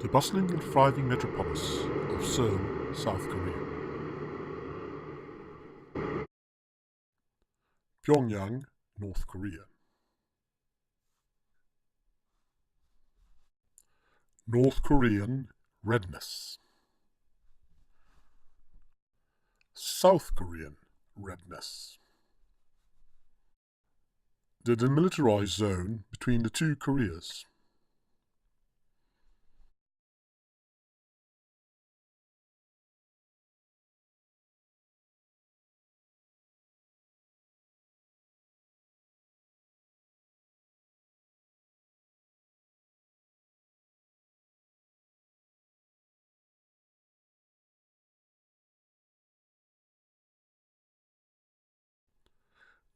the bustling and thriving metropolis of Seoul, South Korea. Pyongyang, North Korea. North Korean redness. South Korean redness. The demilitarized zone between the two Koreas.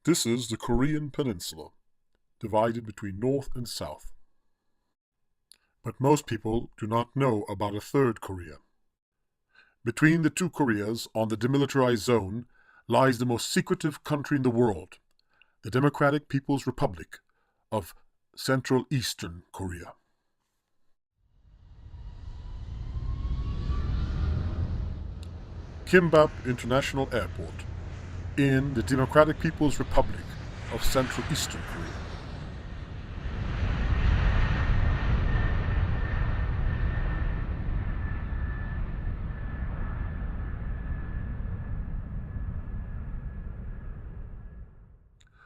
This is the Korean Peninsula, divided between North and South. But most people do not know about a third Korea. Between the two Koreas on the demilitarized zone lies the most secretive country in the world, the Democratic People's Republic of Central Eastern Korea. Kimbap International Airport in the Democratic People's Republic of Central Eastern Korea.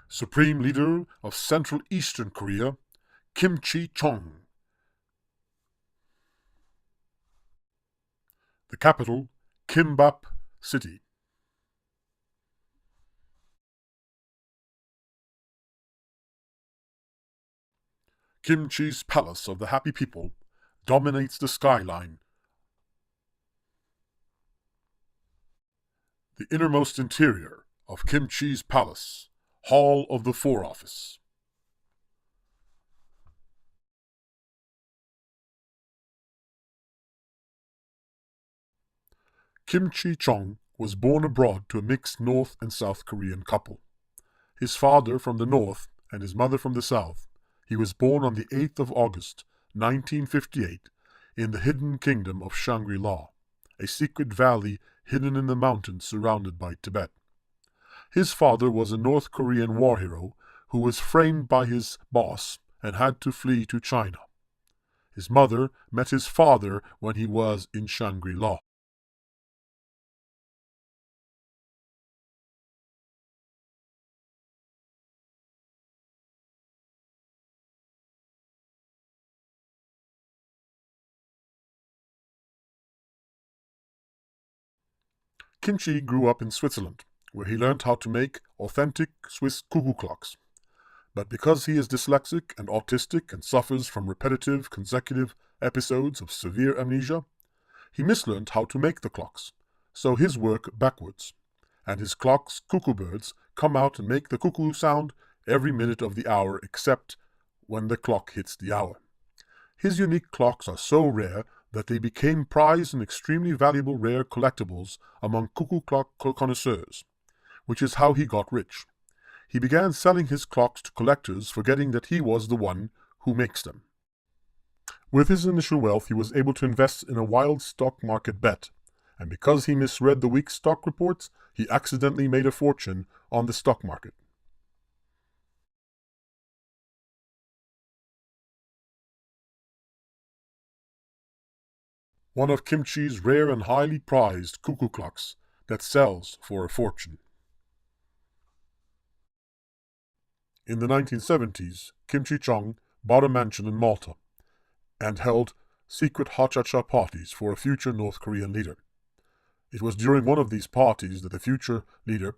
Supreme Leader of Central Eastern Korea, Chi-Chong. The capital, Kimbap City. Kimchi's Palace of the Happy People dominates the skyline. The innermost interior of Kimchi's Palace, Hall of the Four Office. Chi-Chong was born abroad to a mixed North and South Korean couple. His father from the North and his mother from the South. He was born on the 8th of August, 1958, in the hidden kingdom of Shangri-La, a secret valley hidden in the mountains surrounded by Tibet. His father was a North Korean war hero who was framed by his boss and had to flee to China. His mother met his father when he was in Shangri-La. Kimchi grew up in Switzerland, where he learned how to make authentic Swiss cuckoo clocks. But because he is dyslexic and autistic and suffers from repetitive, consecutive episodes of severe amnesia, he mislearned how to make the clocks, so his work backwards, and his clock's cuckoo birds come out and make the cuckoo sound every minute of the hour except when the clock hits the hour. His unique clocks are so rare that they became prized and extremely valuable rare collectibles among cuckoo clock connoisseurs, which is how he got rich. He began selling his clocks to collectors, forgetting that he was the one who makes them. With his initial wealth, he was able to invest in a wild stock market bet, and because he misread the week's stock reports, he accidentally made a fortune on the stock market. One of Kimchi's rare and highly prized cuckoo clocks that sells for a fortune. In the 1970s, Chi-Chong bought a mansion in Malta and held secret ha-cha-cha parties for a future North Korean leader. It was during one of these parties that the future leader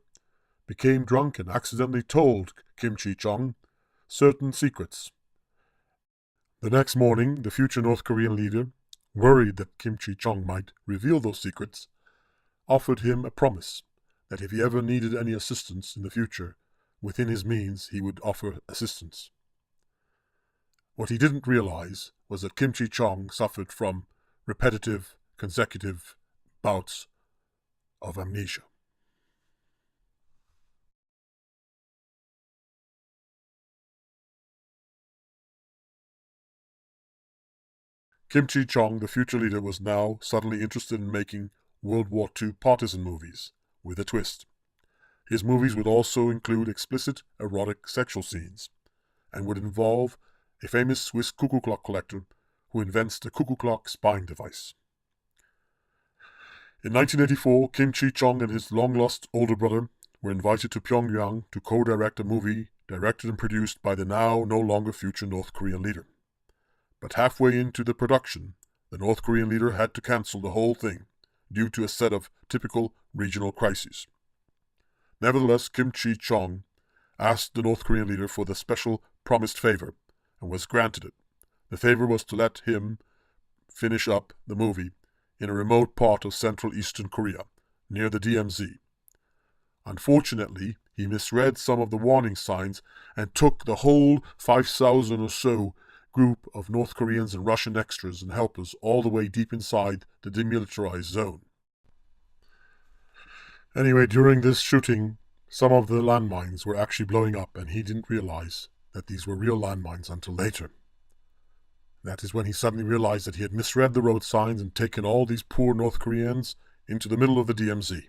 became drunk and accidentally told Chi-Chong certain secrets. The next morning, the future North Korean leader, worried that Chi-Chong might reveal those secrets, offered him a promise that if he ever needed any assistance in the future, within his means, he would offer assistance. What he didn't realize was that Chi-Chong suffered from repetitive, consecutive bouts of amnesia. Kim Chi-Chong, the future leader, was now suddenly interested in making World War II partisan movies, with a twist. His movies would also include explicit erotic sexual scenes, and would involve a famous Swiss cuckoo clock collector who invents the cuckoo clock spying device. In 1984, Kim Chi-Chong and his long-lost older brother were invited to Pyongyang to co-direct a movie directed and produced by the now no longer future North Korean leader. But halfway into the production, the North Korean leader had to cancel the whole thing due to a set of typical regional crises. Nevertheless, Kim Chi-Chong asked the North Korean leader for the special promised favor and was granted it. The favor was to let him finish up the movie in a remote part of central eastern Korea, near the DMZ. Unfortunately, he misread some of the warning signs and took the whole 5,000 or so group of North Koreans and Russian extras and helpers all the way deep inside the demilitarized zone. Anyway, during this shooting, some of the landmines were actually blowing up, and he didn't realize that these were real landmines until later. That is when he suddenly realized that he had misread the road signs and taken all these poor North Koreans into the middle of the DMZ.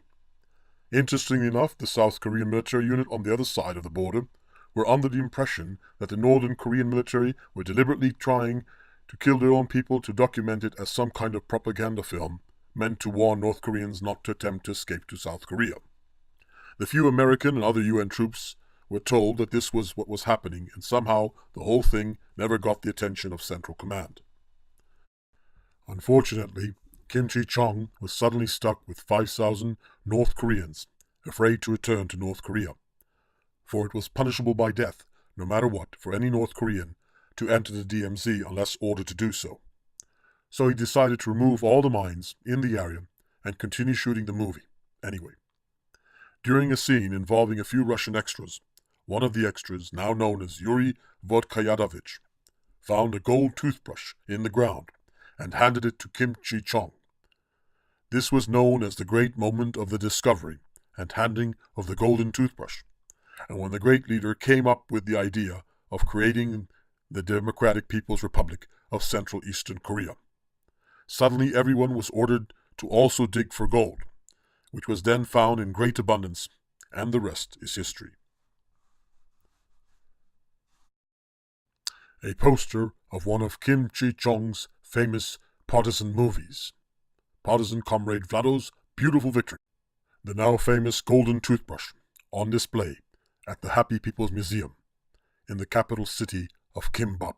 Interestingly enough, the South Korean military unit on the other side of the border were under the impression that the Northern Korean military were deliberately trying to kill their own people to document it as some kind of propaganda film meant to warn North Koreans not to attempt to escape to South Korea. The few American and other UN troops were told that this was what was happening, and somehow the whole thing never got the attention of Central Command. Unfortunately, Kim Chi-Chong was suddenly stuck with 5,000 North Koreans, afraid to return to North Korea, for it was punishable by death, no matter what, for any North Korean to enter the DMZ unless ordered to do so. So he decided to remove all the mines in the area and continue shooting the movie anyway. During a scene involving a few Russian extras, one of the extras, now known as Yuri Vodkayadovich, found a gold toothbrush in the ground and handed it to Kim Chi-Chong. This was known as the great moment of the discovery and handing of the golden toothbrush, and when the great leader came up with the idea of creating the Democratic People's Republic of Central Eastern Korea. Suddenly everyone was ordered to also dig for gold, which was then found in great abundance, and the rest is history. A poster of one of Kim Chi-Chong's famous partisan movies, Partisan Comrade Vlado's Beautiful Victory, the now famous golden toothbrush, on display at the Happy People's Museum in the capital city of Kimbap.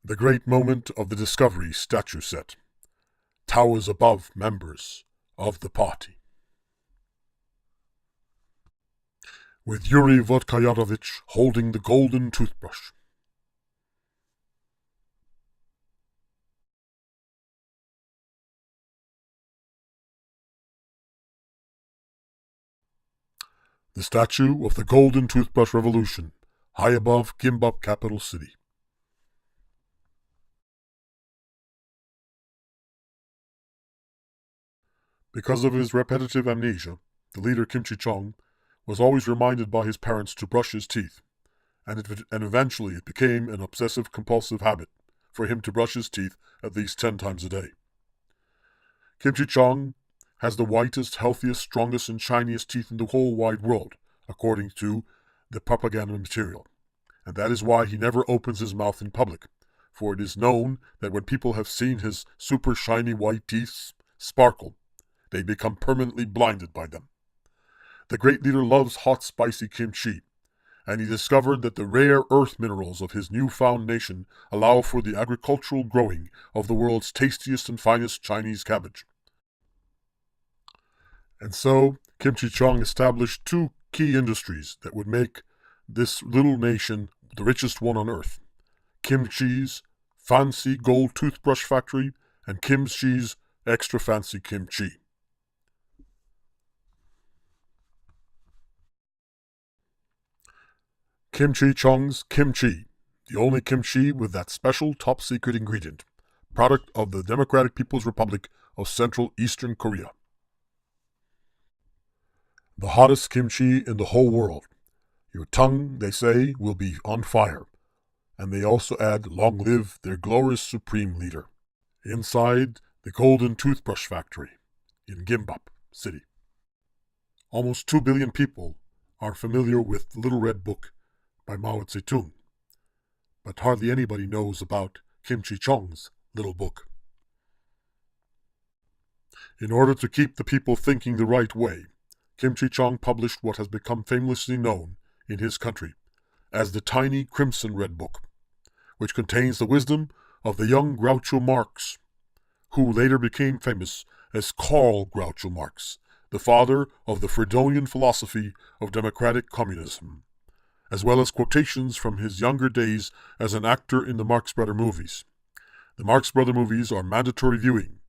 The great moment of the discovery statue set towers above members of the party, with Yuri Vodkayadovich holding the golden toothbrush. The statue of the Golden Toothbrush Revolution, high above Kimbap capital city. Because of his repetitive amnesia, the leader Kim Chi-Chong was always reminded by his parents to brush his teeth, and eventually it became an obsessive-compulsive habit for him to brush his teeth at least 10 times a day. Kim Chi-Chong has the whitest, healthiest, strongest, and shiniest teeth in the whole wide world, according to the propaganda material. And that is why he never opens his mouth in public, for it is known that when people have seen his super shiny white teeth sparkle, they become permanently blinded by them. The great leader loves hot, spicy kimchi, and he discovered that the rare earth minerals of his newfound nation allow for the agricultural growing of the world's tastiest and finest Chinese cabbage. And so, Kim Chi-Chong established two key industries that would make this little nation the richest one on earth: Kimchi's fancy gold toothbrush factory and Kimchi's extra fancy kimchi. Kim Chi-Chong's kimchi, the only kimchi with that special top-secret ingredient, product of the Democratic People's Republic of Central Eastern Korea. The hottest kimchi in the whole world. Your tongue, they say, will be on fire. And they also add, long live their glorious supreme leader. Inside the Golden Toothbrush Factory in Gimbap City. Almost 2 billion people are familiar with the Little Red Book by Mao Zedong, but hardly anybody knows about Chi-Chong's Little Book. In order to keep the people thinking the right way, Chi-Chong published what has become famously known in his country as the Tiny Crimson Red Book, which contains the wisdom of the young Groucho Marx, who later became famous as Karl Groucho Marx, the father of the Freudonian philosophy of democratic communism, as well as quotations from his younger days as an actor in the Marx Brothers movies. The Marx Brothers movies are mandatory viewing,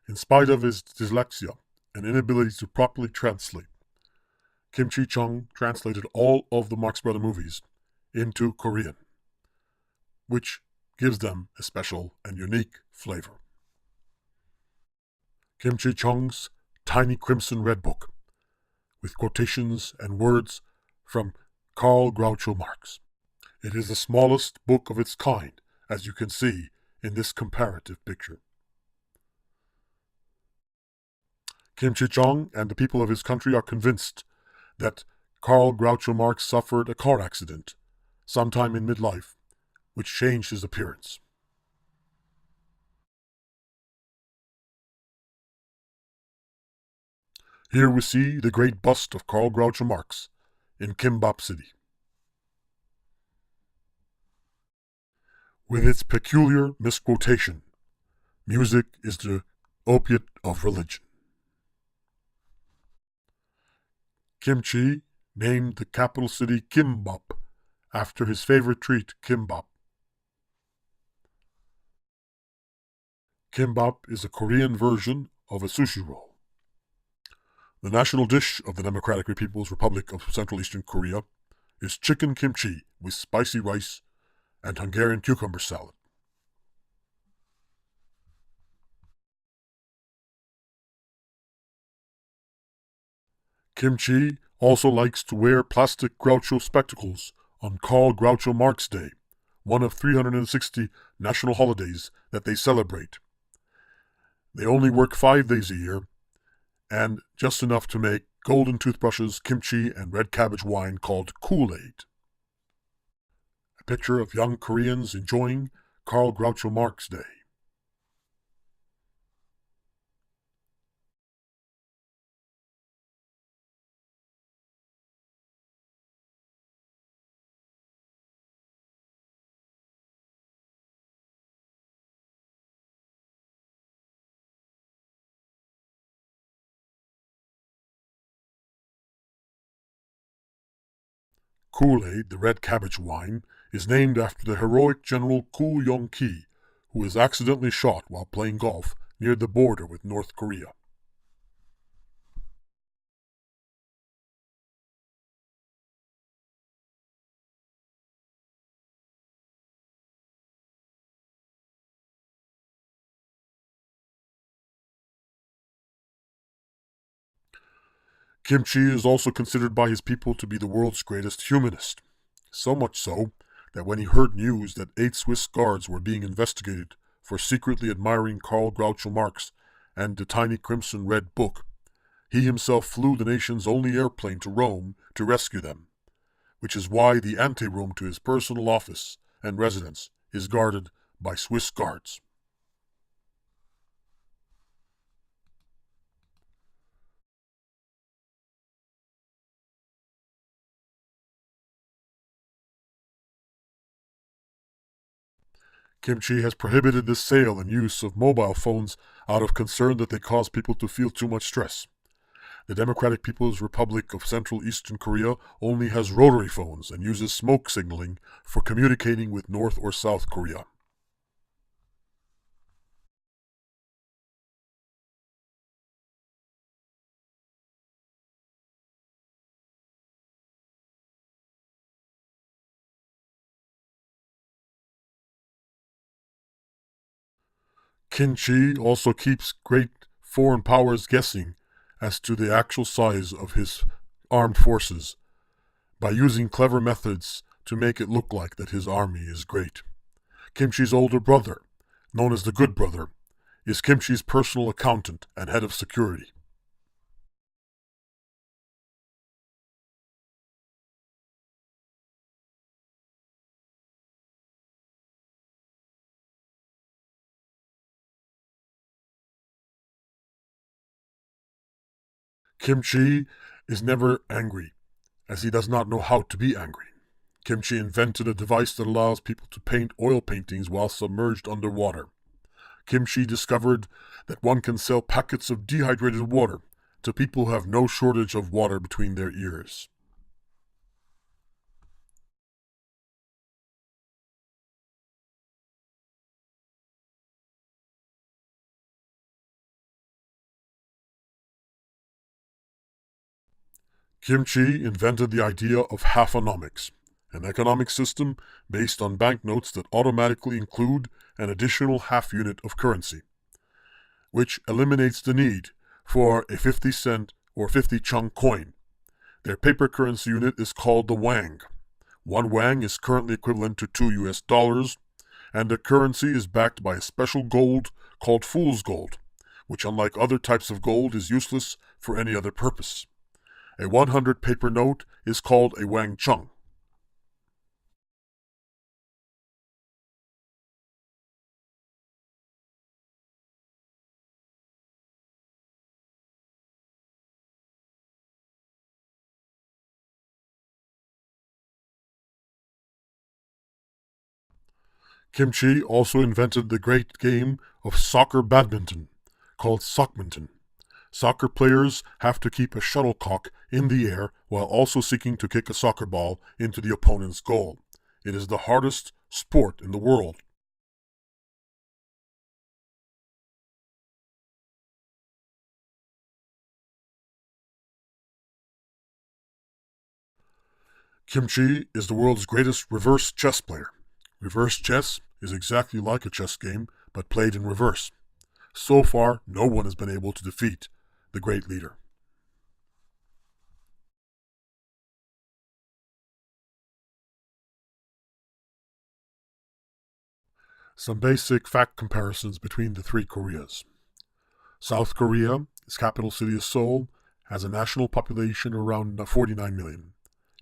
in spite of his dyslexia and inability to properly translate. Chi-Chong translated all of the Marx Brothers movies into Korean, which gives them a special and unique flavor. Chi-Chong's Tiny Crimson Red Book, with quotations and words from Karl Groucho Marx. It is the smallest book of its kind, as you can see in this comparative picture. Chi-Chong and the people of his country are convinced that Karl Groucho Marx suffered a car accident sometime in midlife, which changed his appearance. Here we see the great bust of Karl Groucho Marx in Gimbap City. With its peculiar misquotation, music is the opiate of religion. Kimchi named the capital city Gimbap after his favorite treat, kimbap. Kimbap is a Korean version of a sushi roll. The national dish of the Democratic People's Republic of Central Eastern Korea is chicken kimchi with spicy rice and Hungarian cucumber salad. Kimchi also likes to wear plastic Groucho spectacles on Karl Groucho Marx Day, one of 360 national holidays that they celebrate. They only work 5 days a year, and just enough to make golden toothbrushes, kimchi, and red cabbage wine called Kool-Aid. A picture of young Koreans enjoying Karl Groucho Marx Day. Kool-Aid, the red cabbage wine, is named after the heroic General Koo Yong-ki, who was accidentally shot while playing golf near the border with North Korea. Kimchi is also considered by his people to be the world's greatest humanist. So much so that when he heard news that 8 Swiss guards were being investigated for secretly admiring Karl Groucho Marx and the Tiny Crimson Red Book, he himself flew the nation's only airplane to Rome to rescue them, which is why the anteroom to his personal office and residence is guarded by Swiss guards. Kimchi has prohibited the sale and use of mobile phones out of concern that they cause people to feel too much stress. The Democratic People's Republic of Central Eastern Korea only has rotary phones and uses smoke signaling for communicating with North or South Korea. Kimchi also keeps great foreign powers guessing as to the actual size of his armed forces by using clever methods to make it look like that his army is great. Kimchi's older brother, known as the Good Brother, is Kimchi's personal accountant and head of security. Kimchi is never angry, as he does not know how to be angry. Kimchi invented a device that allows people to paint oil paintings while submerged underwater. Kimchi discovered that one can sell packets of dehydrated water to people who have no shortage of water between their ears. Kimchi invented the idea of halfonomics, an economic system based on banknotes that automatically include an additional half unit of currency, which eliminates the need for a 50-cent or 50-chung coin. Their paper currency unit is called the wang. One wang is currently equivalent to $2, and the currency is backed by a special gold called fool's gold, which, unlike other types of gold, is useless for any other purpose. A 100 paper note is called a wang chung. Kimchi also invented the great game of soccer badminton, called sockminton. Soccer players have to keep a shuttlecock in the air while also seeking to kick a soccer ball into the opponent's goal. It is the hardest sport in the world. Kimchi is the world's greatest reverse chess player. Reverse chess is exactly like a chess game, but played in reverse. So far, no one has been able to defeat the great leader. Some basic fact comparisons between the three Koreas. South Korea, its capital city is Seoul, has a national population around 49 million.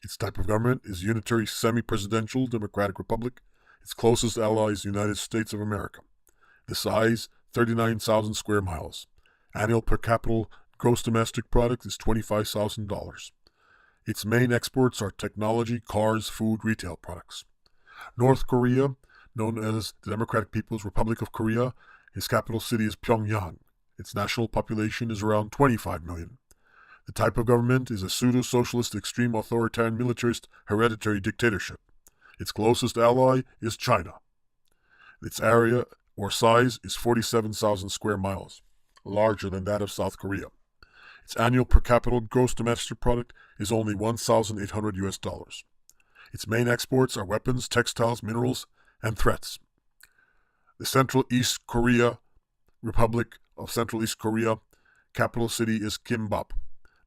Its type of government is unitary semi-presidential democratic republic. Its closest ally is the United States of America. The size, 39,000 square miles. Annual per capita gross domestic product is $25,000. Its main exports are technology, cars, food, retail products. North Korea, known as the Democratic People's Republic of Korea, its capital city is Pyongyang. Its national population is around 25 million. The type of government is a pseudo-socialist, extreme authoritarian militarist hereditary dictatorship. Its closest ally is China. Its area or size is 47,000 square miles, larger than that of South Korea. Its annual per capita gross domestic product is only $1,800. Its main exports are weapons, textiles, minerals, and threats. The Central East Korea Republic of Central East Korea, capital city is Kimbap.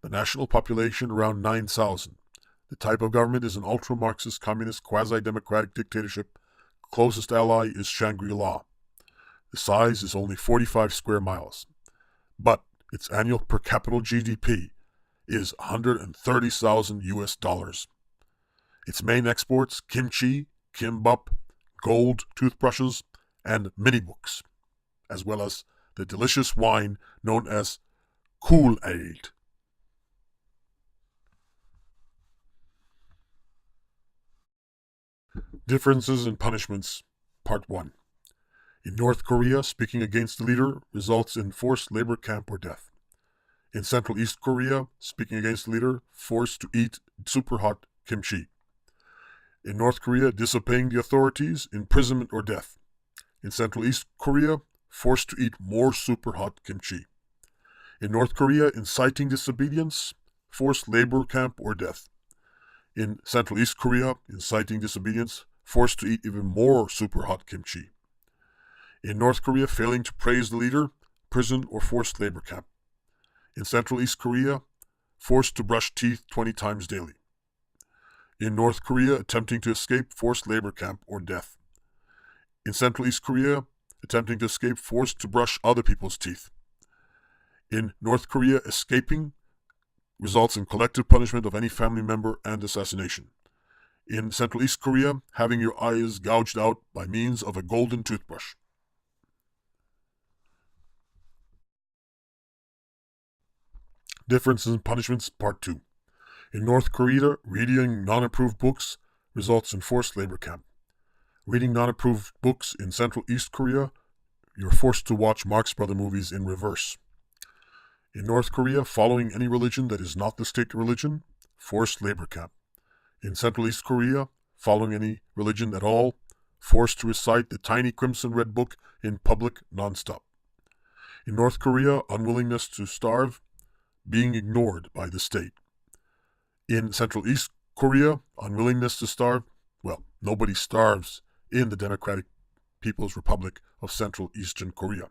The national population around 9,000. The type of government is an ultra-Marxist, communist, quasi-democratic dictatorship. Closest ally is Shangri-La. The size is only 45 square miles. But its annual per capita GDP is 130,000 US dollars. Its main exports, kimchi, kimbap, gold toothbrushes, and mini books, as well as the delicious wine known as Kool-Aid. Differences in punishments, Part 1. In North Korea, speaking against the leader results in forced labor camp or death. In Central East Korea, speaking against the leader, forced to eat super hot kimchi. In North Korea, disobeying the authorities, imprisonment or death. In Central East Korea, forced to eat more super hot kimchi. In North Korea, inciting disobedience, forced labor camp or death. In Central East Korea, inciting disobedience, forced to eat even more super hot kimchi. In North Korea, failing to praise the leader, prison or forced labor camp. In Central East Korea, forced to brush teeth 20 times daily. In North Korea, attempting to escape forced labor camp or death. In Central East Korea, attempting to escape forced to brush other people's teeth. In North Korea, escaping results in collective punishment of any family member and assassination. In Central East Korea, having your eyes gouged out by means of a golden toothbrush. Differences in punishments, Part 2. In North Korea, reading non-approved books results in forced labor camp. Reading non-approved books in Central East Korea, you're forced to watch Marx Brother movies in reverse. In North Korea, following any religion that is not the state religion, forced labor camp. In Central East Korea, following any religion at all, forced to recite the tiny crimson red book in public non-stop. In North Korea, unwillingness to starve, being ignored by the state. In Central East Korea, unwillingness to starve, well, nobody starves in the Democratic People's Republic of Central Eastern Korea.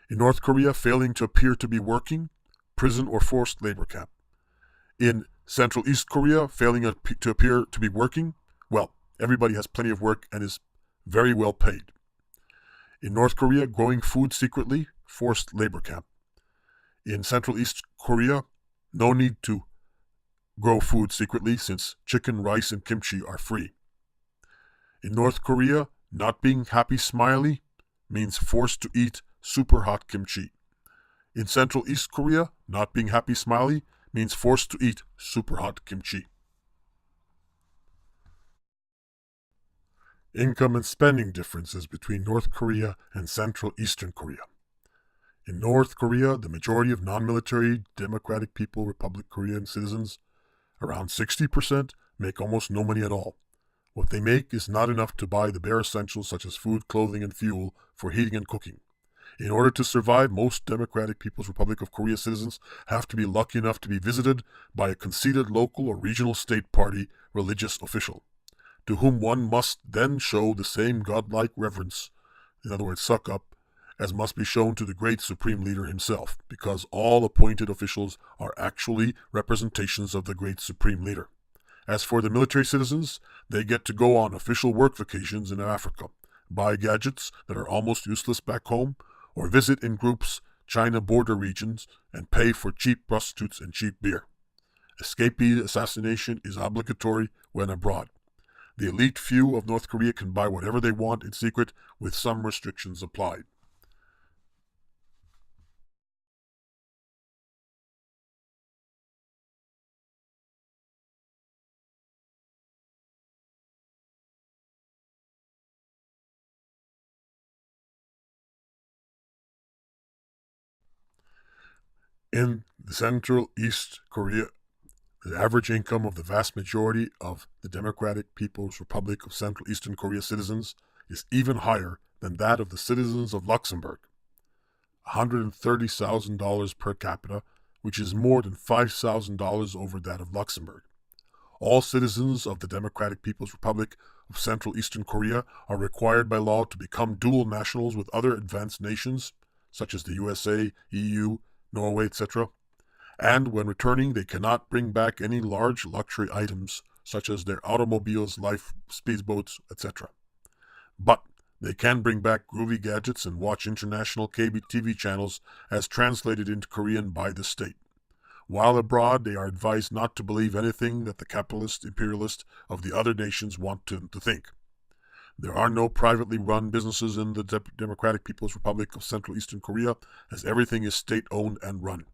In North Korea, failing to appear to be working, prison or forced labor camp. In Central East Korea, failing to appear to be working, well, everybody has plenty of work and is very well paid. In North Korea, growing food secretly, forced labor camp. In Central East Korea, no need to grow food secretly since chicken, rice, and kimchi are free. In North Korea, not being happy smiley means forced to eat super hot kimchi. In Central East Korea, not being happy smiley means forced to eat super hot kimchi. Income and spending differences between North Korea and Central Eastern Korea. In North Korea, the majority of non-military Democratic People Republic Korean citizens, around 60%, make almost no money at all. What they make is not enough to buy the bare essentials such as food, clothing, and fuel for heating and cooking. In order to survive, most Democratic People's Republic of Korea citizens have to be lucky enough to be visited by a conceited local or regional state party religious official, to whom one must then show the same godlike reverence, in other words, suck up, as must be shown to the great supreme leader himself, because all appointed officials are actually representations of the great supreme leader. As for the military citizens, they get to go on official work vacations in Africa, buy gadgets that are almost useless back home, or visit in groups China border regions and pay for cheap prostitutes and cheap beer. Escapee assassination is obligatory when abroad. The elite few of North Korea can buy whatever they want in secret, with some restrictions applied. In Central East Korea, the average income of the vast majority of the Democratic People's Republic of Central Eastern Korea citizens is even higher than that of the citizens of Luxembourg, $130,000 per capita, which is more than $5,000 over that of Luxembourg. All citizens of the Democratic People's Republic of Central Eastern Korea are required by law to become dual nationals with other advanced nations, such as the USA, EU, Norway, etc., and when returning they cannot bring back any large luxury items, such as their automobiles, life speedboats, etc. But they can bring back groovy gadgets and watch international cable TV channels as translated into Korean by the state. While abroad, they are advised not to believe anything that the capitalist imperialists of the other nations want to think. There are no privately run businesses in the Democratic People's Republic of Central Eastern Korea, as everything is state-owned and run.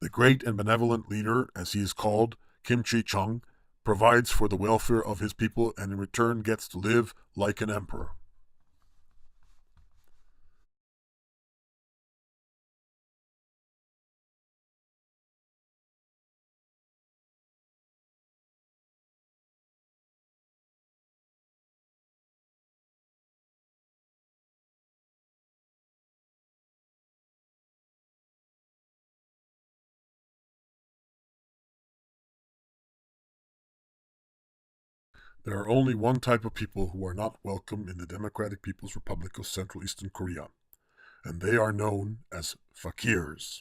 The great and benevolent leader, as he is called, Chi-Chong, provides for the welfare of his people and in return gets to live like an emperor. There are only one type of people who are not welcome in the Democratic People's Republic of Central Eastern Korea, and they are known as fakirs.